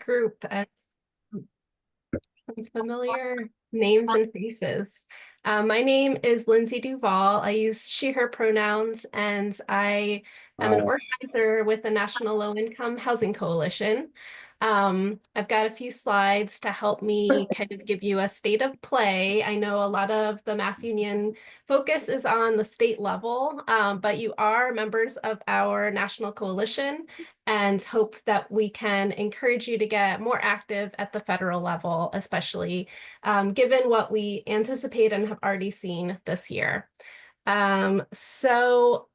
group and some familiar names and faces. My name is Lindsay Duvall. I use she, her pronouns, and I am an organizer with the National Low Income Housing Coalition. I've got a few slides to help me kind of give you a state of play. I know a lot of the Mass Union focus is on the state level, but you are members of our national coalition and hope that we can encourage you to get more active at the federal level, especially given what we anticipate and have already seen this year. So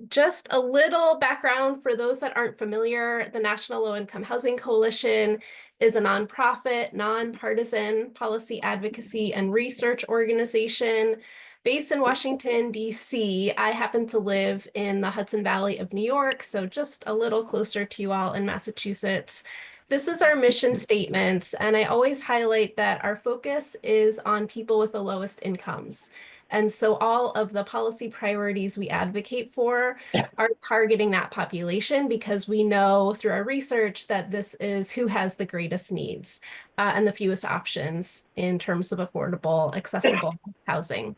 just a little background for those that aren't familiar, the National Low Income Housing Coalition is a nonprofit, nonpartisan policy advocacy and research organization based in Washington, D.C. I happen to live in the Hudson Valley of New York, so just a little closer to you all in Massachusetts. This is our mission statement, and I always highlight that our focus is on people with the lowest incomes. And so all of the policy priorities we advocate for are targeting that population because we know through our research that this is who has the greatest needs and the fewest options in terms of affordable, accessible housing.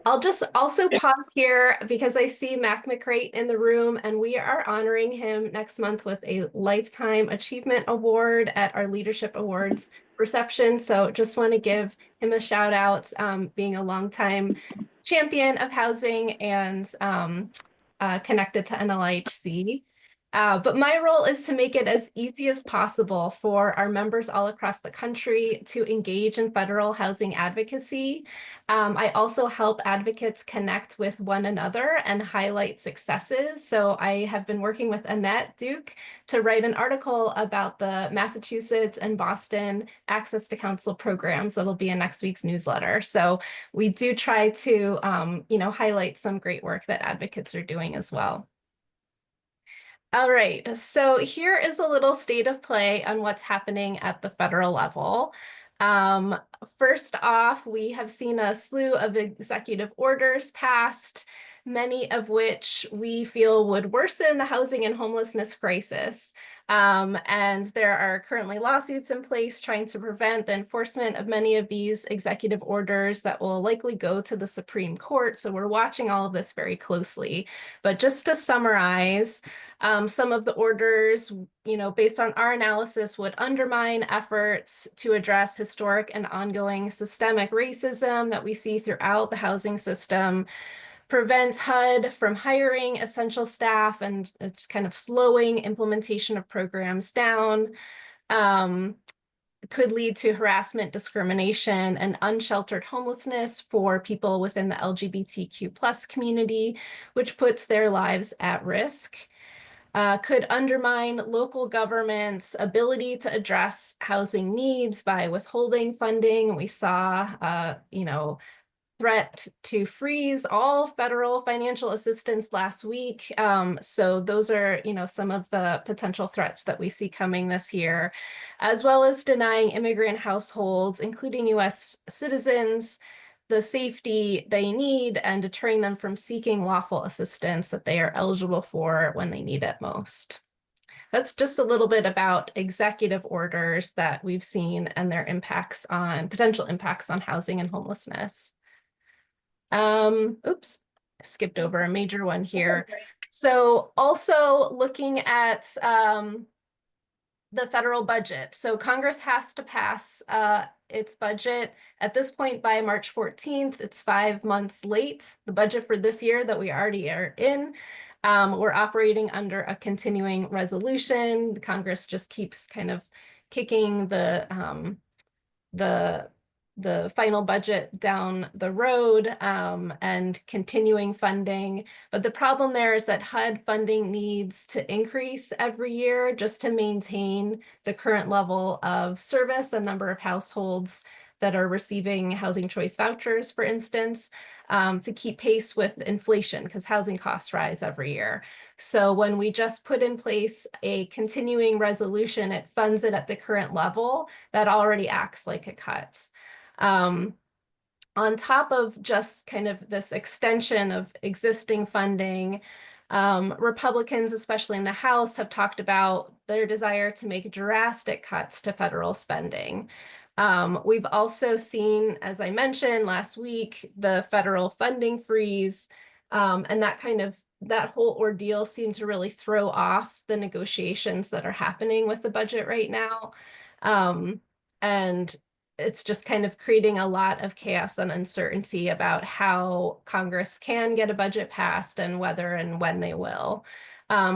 I'll just also pause here because I see Mac McCrate in the room, and we are honoring him next month with a Lifetime Achievement Award at our Leadership Awards reception. So just want to give him a shout out, being a longtime champion of housing and connected to NLIHC. But my role is to make it as easy as possible for our members all across the country to engage in federal housing advocacy. I also help advocates connect with one another and highlight successes. So I have been working with Annette Duke to write an article about the Massachusetts and Boston Access to Counsel programs that'll be in next week's newsletter. So we do try to, highlight some great work that advocates are doing as well. All right, so here is a little state of play on what's happening at the federal level. First off, we have seen a slew of executive orders passed, many of which we feel would worsen the housing and homelessness crisis. And there are currently lawsuits in place trying to prevent the enforcement of many of these executive orders that will likely go to the Supreme Court. So we're watching all of this very closely. But just to summarize, some of the orders, based on our analysis, would undermine efforts to address historic and ongoing systemic racism that we see throughout the housing system, prevents HUD from hiring essential staff and it's kind of slowing implementation of programs down, could lead to harassment, discrimination, and unsheltered homelessness for people within the LGBTQ+ community, which puts their lives at risk. Could undermine local government's ability to address housing needs by withholding funding. We saw, threat to freeze all federal financial assistance last week. So those are, some of the potential threats that we see coming this year, as well as denying immigrant households, including US citizens, the safety they need and deterring them from seeking lawful assistance that they are eligible for when they need it most. That's just a little bit about executive orders that we've seen and their potential impacts on housing and homelessness. Oops, I skipped over a major one here. So also looking at the federal budget. So Congress has to pass its budget at this point by March 14th. It's 5 months late. The budget for this year that we already are in, we're operating under a continuing resolution. Congress just keeps kind of kicking the final budget down the road and continuing funding. But the problem there is that HUD funding needs to increase every year just to maintain the current level of service, the number of households that are receiving housing choice vouchers, for instance, to keep pace with inflation because housing costs rise every year. So when we just put in place a continuing resolution, it funds it at the current level that already acts like a cut. On top of just kind of this extension of existing funding, Republicans, especially in the House, have talked about their desire to make drastic cuts to federal spending. We've also seen, as I mentioned last week, the federal funding freeze, and that whole ordeal seemed to really throw off the negotiations that are happening with the budget right now. And it's just kind of creating a lot of chaos and uncertainty about how Congress can get a budget passed and whether and when they will.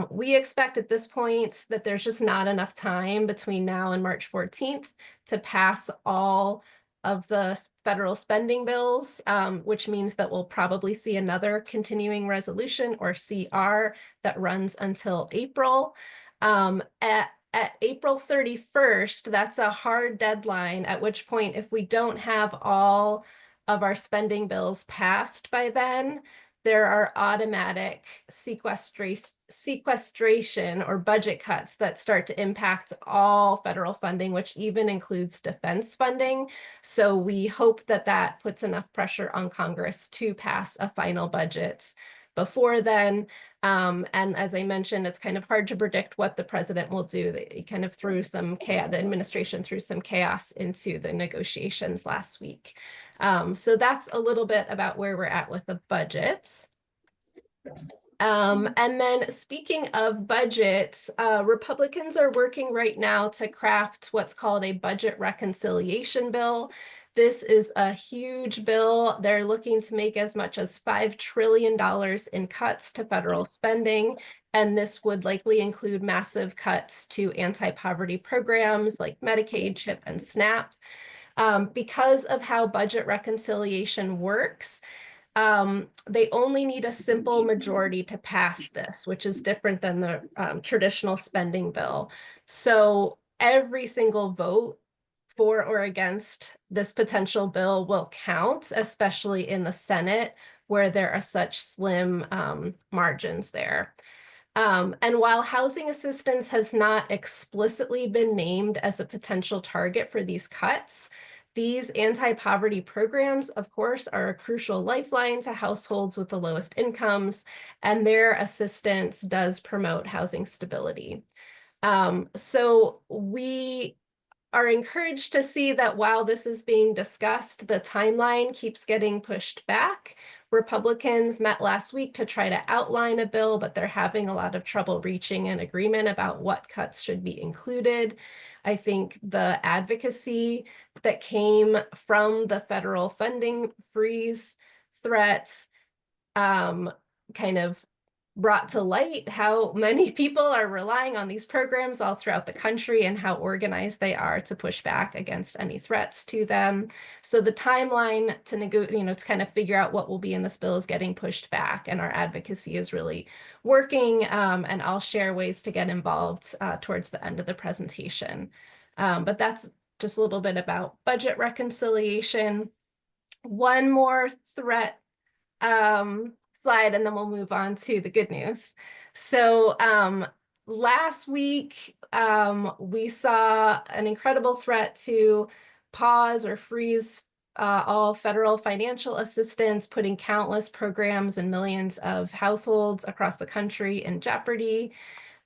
We expect at this point that there's just not enough time between now and March 14th to pass all of the federal spending bills, which means that we'll probably see another continuing resolution or CR that runs until April. At April 31st, that's a hard deadline, at which point, if we don't have all of our spending bills passed by then, there are automatic sequestration or budget cuts that start to impact all federal funding, which even includes defense funding. So we hope that that puts enough pressure on Congress to pass a final budget before then. And as I mentioned, it's kind of hard to predict what the president will do. They kind of threw some chaos, the administration threw some chaos into the negotiations last week. So that's a little bit about where we're at with the budgets. And then speaking of budgets, Republicans are working right now to craft what's called a budget reconciliation bill. This is a huge bill. They're looking to make as much as $5 trillion in cuts to federal spending. And this would likely include massive cuts to anti-poverty programs like Medicaid, CHIP, and SNAP. Because of how budget reconciliation works, they only need a simple majority to pass this, which is different than the traditional spending bill. So every single vote for or against this potential bill will count, especially in the Senate, where there are such slim margins there. And while housing assistance has not explicitly been named as a potential target for these cuts, these anti-poverty programs, of course, are a crucial lifeline to households with the lowest incomes, and their assistance does promote housing stability. So we are encouraged to see that while this is being discussed, the timeline keeps getting pushed back. Republicans met last week to try to outline a bill, but they're having a lot of trouble reaching an agreement about what cuts should be included. I think the advocacy that came from the federal funding freeze threats kind of brought to light how many people are relying on these programs all throughout the country and how organized they are to push back against any threats to them. So the timeline to to kind of figure out what will be in this bill is getting pushed back, and our advocacy is really working. And I'll share ways to get involved towards the end of the presentation. But that's just a little bit about budget reconciliation. One more threat slide, and then we'll move on to the good news. So last week, we saw an incredible threat to pause or freeze all federal financial assistance, putting countless programs and millions of households across the country in jeopardy.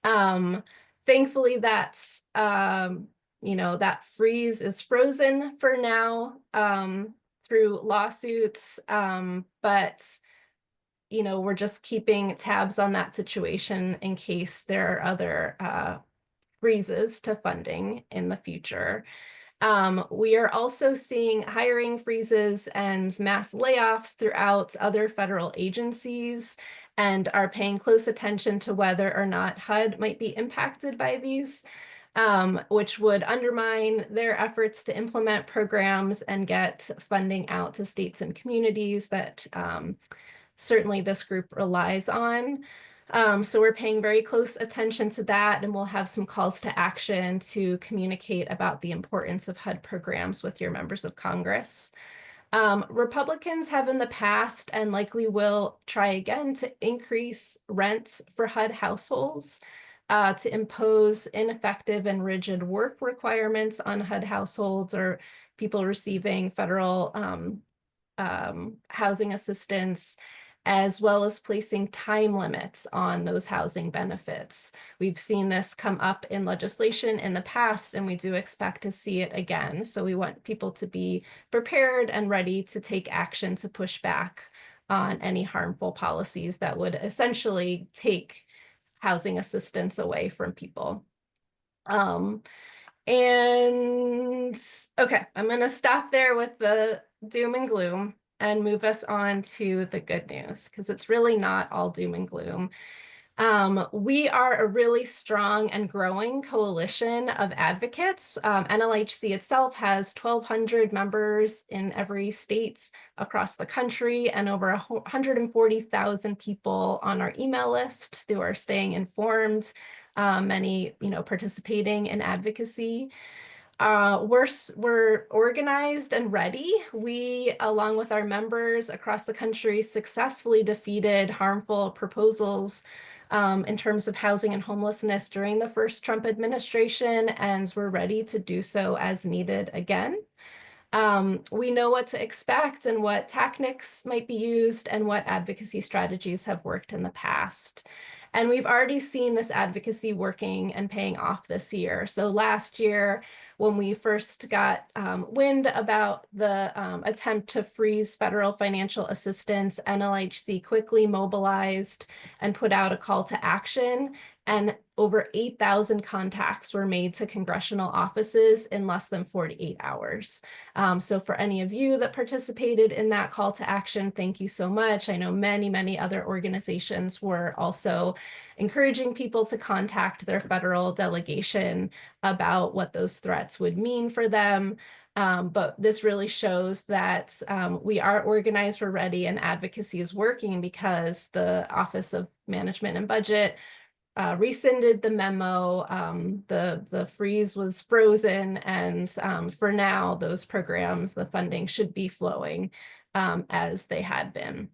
Thankfully, that's that freeze is frozen for now through lawsuits, but we're just keeping tabs on that situation in case there are other freezes to funding in the future. We are also seeing hiring freezes and mass layoffs throughout other federal agencies and are paying close attention to whether or not HUD might be impacted by these, which would undermine their efforts to implement programs and get funding out to states and communities that certainly this group relies on. So we're paying very close attention to that, and we'll have some calls to action to communicate about the importance of HUD programs with your members of Congress. Republicans have in the past and likely will try again to increase rents for HUD households, to impose ineffective and rigid work requirements on HUD households or people receiving federal housing assistance, as well as placing time limits on those housing benefits. We've seen this come up in legislation in the past, and we do expect to see it again. So we want people to be prepared and ready to take action to push back on any harmful policies that would essentially take housing assistance away from people. And okay, I'm going to stop there with the doom and gloom and move us on to the good news, because it's really not all doom and gloom. We are a really strong and growing coalition of advocates. NLIHC itself has 1,200 members in every state across the country, and over 140,000 people on our email list who are staying informed, many, participating in advocacy. We're organized and ready. We, along with our members across the country, successfully defeated harmful proposals in terms of housing and homelessness during the first Trump administration, and we're ready to do so as needed again. We know what to expect and what tactics might be used and what advocacy strategies have worked in the past. And we've already seen this advocacy working and paying off this year. So last year, when we first got wind about the attempt to freeze federal financial assistance, NLIHC quickly mobilized and put out a call to action, and over 8,000 contacts were made to congressional offices in less than 48 hours. So for any of you that participated in that call to action, thank you so much. I know many, many other organizations were also encouraging people to contact their federal delegation about what those threats would mean for them. But this really shows that we are organized, we're ready, and advocacy is working, because the Office of Management and Budget rescinded the memo. The freeze was frozen, and for now, those programs, the funding should be flowing as they had been.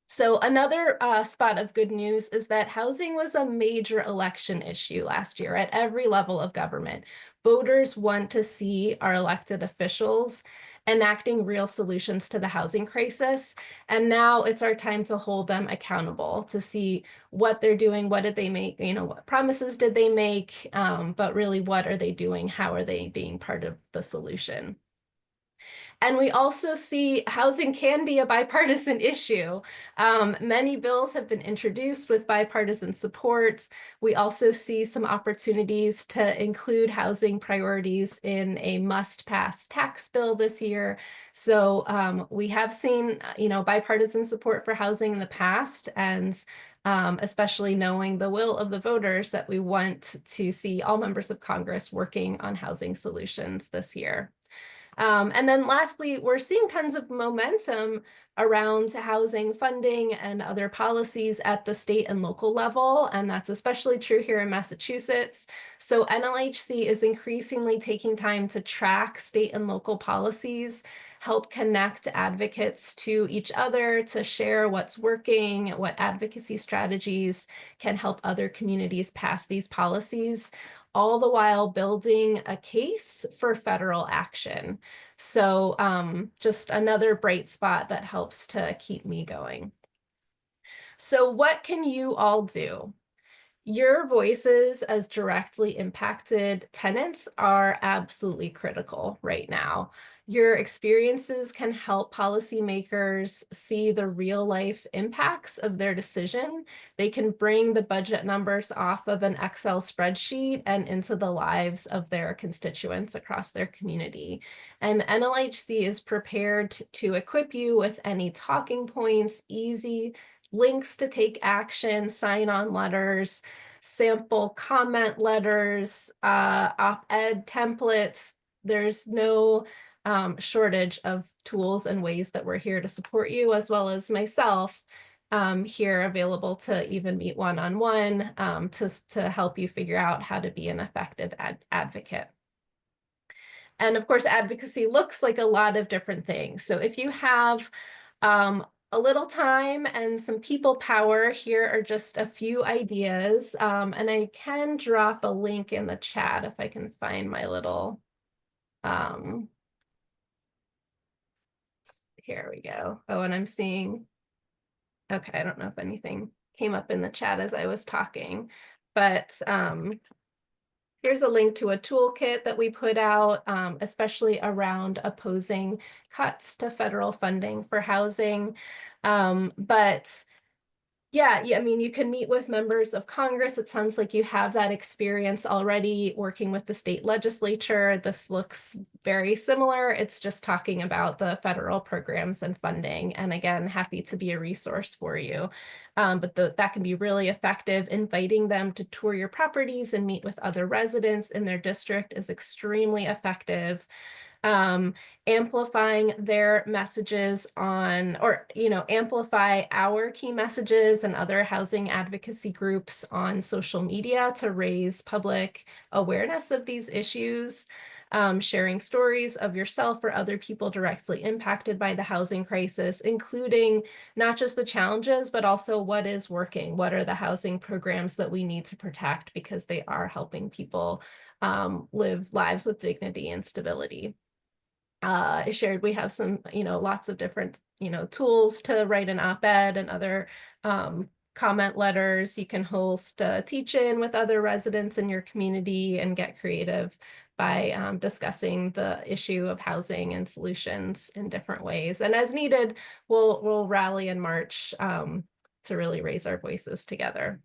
So another spot of good news is that housing was a major election issue last year at every level of government. Voters want to see our elected officials enacting real solutions to the housing crisis. And now it's our time to hold them accountable, to see what they're doing, what did they make, what promises did they make, but really, what are they doing? How are they being part of the solution? And we also see housing can be a bipartisan issue. Many bills have been introduced with bipartisan support. We also see some opportunities to include housing priorities in a must-pass tax bill this year. So we have seen, bipartisan support for housing in the past, and especially knowing the will of the voters, that we want to see all members of Congress working on housing solutions this year. And then lastly, we're seeing tons of momentum around housing funding and other policies at the state and local level, and that's especially true here in Massachusetts. So NLIHC is increasingly taking time to track state and local policies, help connect advocates to each other, to share what's working, what advocacy strategies can help other communities pass these policies, all the while building a case for federal action. So just another bright spot that helps to keep me going. So what can you all do? Your voices as directly impacted tenants are absolutely critical right now. Your experiences can help policymakers see the real life impacts of their decision. They can bring the budget numbers off of an Excel spreadsheet and into the lives of their constituents across their community. And NLIHC is prepared to equip you with any talking points, easy links to take action, sign-on letters, sample comment letters, op-ed templates. There's no shortage of tools and ways that we're here to support you, as well as myself here, available to even meet one-on-one to help you figure out how to be an effective advocate. And of course, advocacy looks like a lot of different things. So if you have a little time and some people power, here are just a few ideas. And I can drop a link in the chat if I can find my little, here we go. Oh, and I'm seeing Okay, I don't know if anything came up in the chat as I was talking, but here's a link to a toolkit that we put out, especially around opposing cuts to federal funding for housing. But yeah, I mean, you can meet with members of Congress. It sounds like you have that experience already working with the state legislature. This looks very similar. It's just talking about the federal programs and funding. And again, happy to be a resource for you. But that can be really effective. Inviting them to tour your properties and meet with other residents in their district is extremely effective. Amplifying their messages on, or, amplify our key messages and other housing advocacy groups on social media to raise public awareness of these issues. Sharing stories of yourself or other people directly impacted by the housing crisis, including not just the challenges, but also what is working. What are the housing programs that we need to protect because they are helping people live lives with dignity and stability. I shared we have some, lots of different, tools to write an op-ed and other comment letters. You can host a teach-in with other residents in your community and get creative by discussing the issue of housing and solutions in different ways. And as needed, we'll rally and march to really raise our voices together.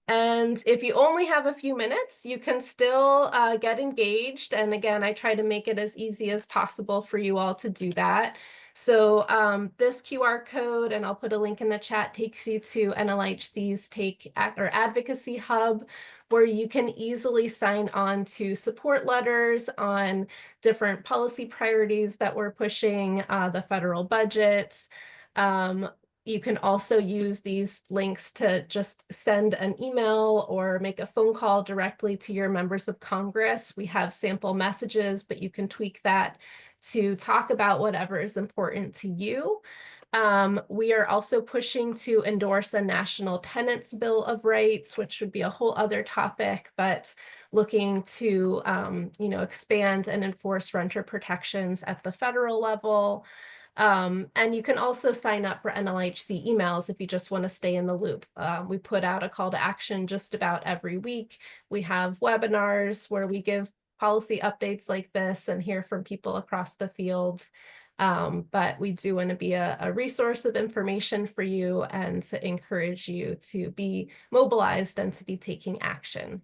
And if you only have a few minutes, you can still get engaged. And again, I try to make it as easy as possible for you all to do that. So this QR code, and I'll put a link in the chat, takes you to NLIHC's Advocacy Hub, where you can easily sign on to support letters on different policy priorities that we're pushing, the federal budget. You can also use these links to just send an email or make a phone call directly to your members of Congress. We have sample messages, but you can tweak that to talk about whatever is important to you. We are also pushing to endorse a national tenants bill of rights, which would be a whole other topic, but looking to expand and enforce renter protections at the federal level. And you can also sign up for NLIHC emails if you just want to stay in the loop. We put out a call to action just about every week. We have webinars where we give policy updates like this and hear from people across the field. But we do want to be a resource of information for you and to encourage you to be mobilized and to be taking action.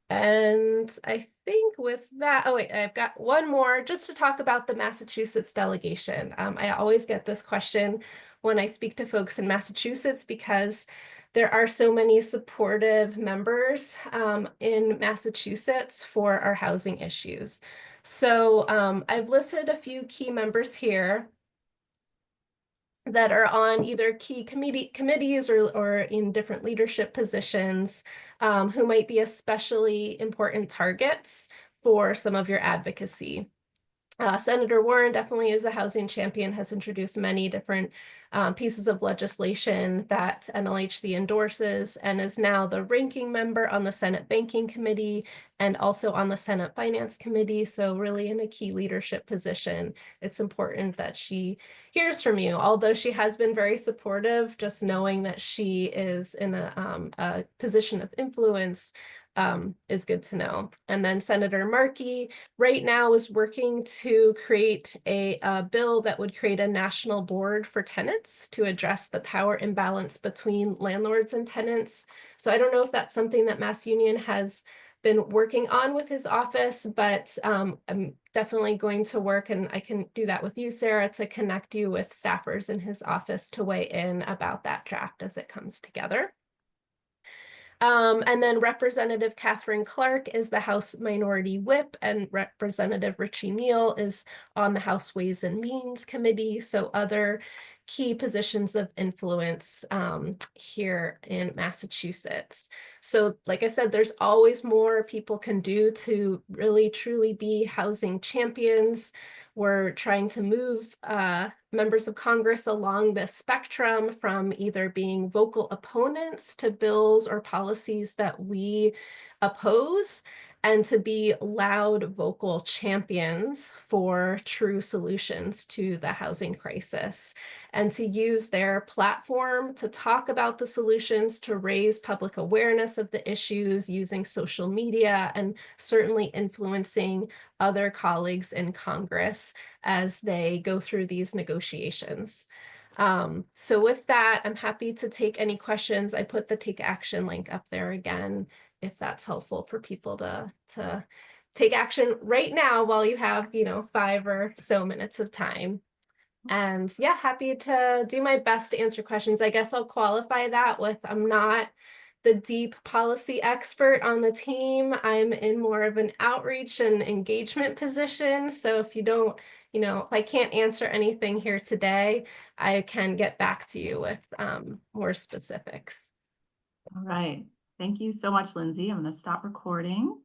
And I think with that, oh wait, I've got one more just to talk about the Massachusetts delegation. I always get this question when I speak to folks in Massachusetts because there are so many supportive members in Massachusetts for our housing issues. So I've listed a few key members here that are on either key committees or in different leadership positions who might be especially important targets for some of your advocacy. Senator Warren definitely is a housing champion, has introduced many different pieces of legislation that NLIHC endorses and is now the ranking member on the Senate Banking Committee and also on the Senate Finance Committee. So really in a key leadership position, it's important that she hears from you. Although she has been very supportive, just knowing that she is in a position of influence is good to know. And then Senator Markey right now is working to create a bill that would create a national board for tenants to address the power imbalance between landlords and tenants. So I don't know if that's something that Mass Union has been working on with his office, but I'm definitely going to work, and I can do that with you, Sarah, to connect you with staffers in his office to weigh in about that draft as it comes together. And then Representative Catherine Clark is the House Minority Whip, and Representative Richie Neal is on the House Ways and Means Committee. So other key positions of influence here in Massachusetts. So like I said, there's always more people can do to really truly be housing champions. We're trying to move members of Congress along the spectrum from either being vocal opponents to bills or policies that we oppose and to be loud vocal champions for true solutions to the housing crisis, and to use their platform to talk about the solutions, to raise public awareness of the issues using social media, and certainly influencing other colleagues in Congress as they go through these negotiations. So with that, I'm happy to take any questions. I put the Take Action link up there again, if that's helpful for people to take action right now while you have, 5 or so minutes of time. And yeah, happy to do my best to answer questions. I guess I'll qualify that with I'm not the deep policy expert on the team. I'm in more of an outreach and engagement position. So if you don't, if I can't answer anything here today, I can get back to you with more specifics. All right. Thank you so much, Lindsay. I'm going to stop recording.